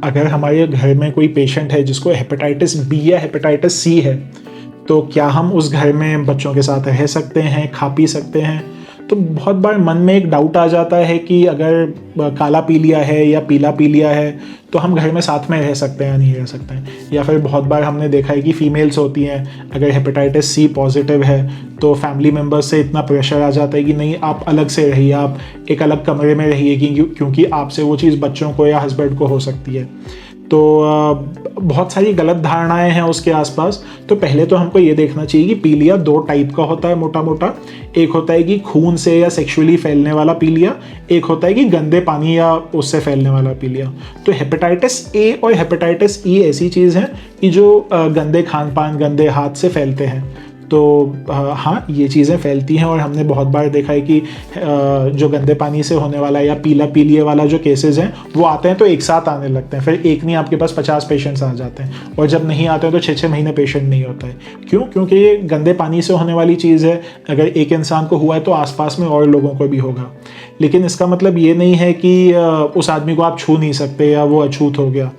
अगर हमारे घर में कोई पेशेंट है जिसको हेपेटाइटिस बी या हेपेटाइटिस सी है, तो क्या हम उस घर में बच्चों के साथ रह सकते हैं, खा पी सकते हैं? तो बहुत बार मन में एक डाउट आ जाता है कि अगर काला पीलिया है या पीला पीलिया है तो हम घर में साथ में रह सकते हैं या नहीं रह सकते हैं। या फिर बहुत बार हमने देखा है कि फीमेल्स होती हैं, अगर हेपेटाइटिस सी पॉजिटिव है तो फैमिली मेम्बर्स से इतना प्रेशर आ जाता है कि नहीं, आप अलग से रहिए, आप एक अलग कमरे में रहिए, क्योंकि आपसे वो चीज़ बच्चों को या हस्बैंड को हो सकती है। तो बहुत सारी गलत धारणाएं हैं उसके आसपास। तो पहले तो हमको ये देखना चाहिए कि पीलिया 2 टाइप का होता है मोटा मोटा। एक होता है कि खून से या सेक्सुअली फैलने वाला पीलिया, एक होता है कि गंदे पानी या उससे फैलने वाला पीलिया। तो हेपेटाइटिस ए और हेपेटाइटिस ई ऐसी चीज़ है कि जो गंदे खान पान, गंदे हाथ से फैलते हैं। तो हाँ, ये चीज़ें फैलती हैं और हमने बहुत बार देखा है कि जो गंदे पानी से होने वाला या पीला पीलिए वाला जो केसेस हैं वो आते हैं तो एक साथ आने लगते हैं। फिर एक नहीं, आपके पास 50 पेशेंट्स आ जाते हैं, और जब नहीं आते हैं तो 6-6 महीने पेशेंट नहीं होता है। क्यों? क्योंकि ये गंदे पानी से होने वाली चीज़ है। अगर एक इंसान को हुआ है तो आसपास में और लोगों को भी होगा। लेकिन इसका मतलब ये नहीं है कि उस आदमी को आप छू नहीं सकते या वो अछूत हो गया।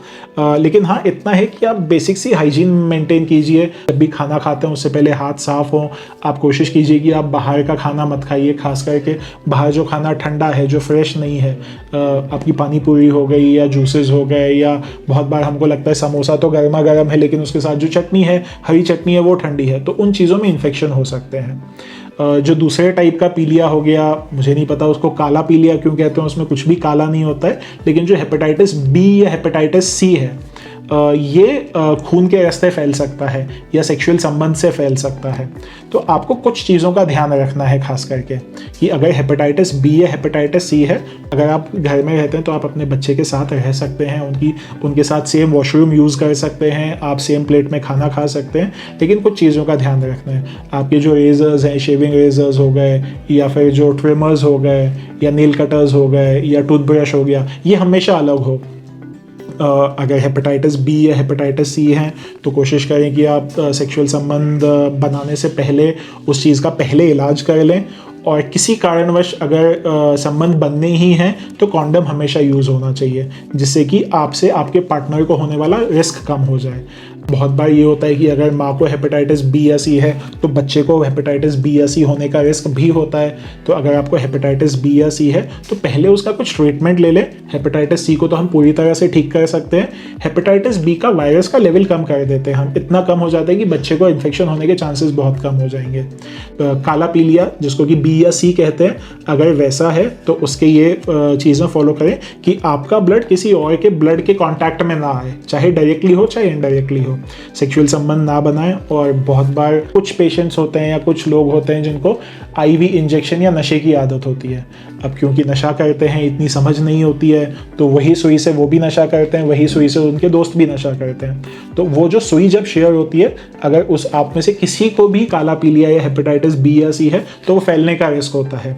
लेकिन हाँ, इतना है कि आप बेसिक सी हाइजीन मेंटेन कीजिए। जब भी खाना खाते हैं उससे पहले हाथ साफ हो। आप कोशिश कीजिए कि आप बाहर का खाना मत खाइए, खास करके बाहर जो खाना ठंडा है, जो फ्रेश नहीं है। आपकी पानी पूरी हो गई या जूसेस हो गए, या बहुत बार हमको लगता है समोसा तो गर्मा गर्म है लेकिन उसके साथ जो चटनी है, हरी चटनी है, वो ठंडी है, तो उन चीज़ों में इन्फेक्शन हो सकते हैं। जो दूसरे टाइप का पीलिया हो गया, मुझे नहीं पता उसको काला पीलिया क्यों कहते हैं, उसमें कुछ भी काला नहीं होता है। लेकिन जो हेपेटाइटिस बी या हेपेटाइटिस सी है, ये खून के रास्ते फैल सकता है या सेक्सुअल संबंध से फैल सकता है। तो आपको कुछ चीज़ों का ध्यान रखना है, खास करके कि अगर हेपेटाइटिस बी या हेपेटाइटिस सी है, अगर आप घर में रहते हैं तो आप अपने बच्चे के साथ रह सकते हैं, उनके साथ सेम वॉशरूम यूज़ कर सकते हैं, आप सेम प्लेट में खाना खा सकते हैं। लेकिन कुछ चीज़ों का ध्यान रखना है। आपके जो रेजर्स हैं, शेविंग रेजर्स हो गए, या फिर जो ट्रिमर्स हो गए, या नेल कटर्स हो गए, या टूथब्रश हो गया, ये हमेशा अलग हो। अगर हेपेटाइटिस बी या हेपेटाइटिस सी है तो कोशिश करें कि आप सेक्सुअल संबंध बनाने से पहले उस चीज़ का पहले इलाज कर लें। और किसी कारणवश अगर संबंध बनने ही हैं तो कॉन्डम हमेशा यूज़ होना चाहिए, जिससे कि आपसे आपके पार्टनर को होने वाला रिस्क कम हो जाए। बहुत बार ये होता है कि अगर माँ को हेपेटाइटिस बी या सी है तो बच्चे को हेपेटाइटिस बी या सी होने का रिस्क भी होता है। तो अगर आपको हेपेटाइटिस बी या सी है तो पहले उसका कुछ ट्रीटमेंट ले लें। हेपेटाइटिस सी को तो हम पूरी तरह से ठीक कर सकते हैं। हेपेटाइटिस बी का वायरस का लेवल कम कर देते हैं हम, इतना कम हो जाता है कि बच्चे को इन्फेक्शन होने के चांसेस बहुत कम हो जाएंगे। काला पीलिया, जिसको कि बी या सी कहते हैं, अगर वैसा है तो उसके ये चीज़ें फॉलो करें कि आपका ब्लड किसी और के ब्लड के कांटेक्ट में ना आए, चाहे डायरेक्टली हो चाहे इनडायरेक्टली हो। सेक्सुअल संबंध ना बनाएं। और बहुत बार कुछ पेशेंट्स होते हैं या कुछ लोग होते हैं जिनको आईवी इंजेक्शन या नशे की आदत होती है। अब क्योंकि नशा करते हैं, इतनी समझ नहीं होती है, तो वही सुई से वो भी नशा करते हैं, वही सुई से उनके दोस्त भी नशा करते हैं। तो वो जो सुई जब शेयर होती है, अगर उस आप में से किसी को भी काला पीलिया या हेपेटाइटिस बी या सी है तो वो फैलने का रिस्क होता है।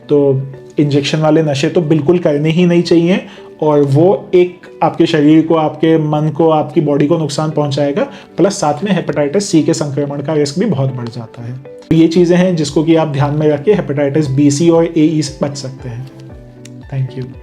तो इंजेक्शन वाले नशे तो बिल्कुल करने ही नहीं चाहिए, और वो एक आपके शरीर को, आपके मन को, आपकी बॉडी को नुकसान पहुंचाएगा। प्लस साथ में हेपेटाइटिस सी के संक्रमण का रिस्क भी बहुत बढ़ जाता है। तो ये चीज़ें हैं जिसको कि आप ध्यान में रख के हेपेटाइटिस बी, सी और ए, ई से बच सकते हैं। Thank you.